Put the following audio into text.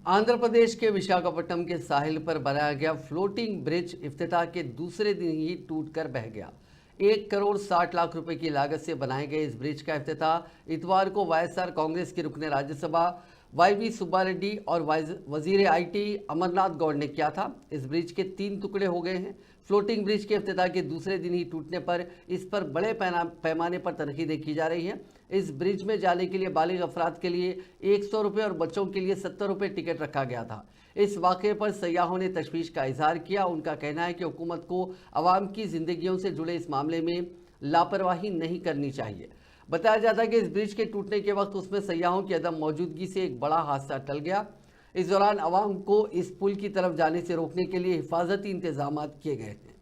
आंध्र प्रदेश के विशाखापट्टनम के साहिल पर बनाया गया फ्लोटिंग ब्रिज इफ्तिताह के दूसरे दिन ही टूटकर बह गया। 1 करोड़ 60 लाख रुपए की लागत से बनाए गए इस ब्रिज का इफ्तिताह इतवार को वाईएसआर कांग्रेस के रुकने राज्यसभा वाईवी सुब्बा रेड्डी और वजीर आईटी अमरनाथ गौड़ ने किया था। इस ब्रिज के 3 टुकड़े हो गए हैं। फ्लोटिंग ब्रिज के इफ्तिताह के दूसरे दिन ही टूटने पर इस पर बड़े पैमाने पर तनकीदें की जा रही हैं। इस ब्रिज में जाने के लिए बालिग अफराद के लिए 100 रुपये और बच्चों के लिए 70 रुपये टिकट रखा गया था। इस वाक़े पर सयाहों ने तशवीश का इजहार किया। उनका कहना है कि हुकूमत को आवाम की जिंदगियों से जुड़े इस मामले में लापरवाही नहीं करनी चाहिए। बताया जाता है कि इस ब्रिज के टूटने के वक्त उसमें सयाहों की अदम मौजूदगी से एक बड़ा हादसा टल गया। इस दौरान आवाम को इस पुल की तरफ जाने से रोकने के लिए हिफाजती इंतजाम किए गए हैं।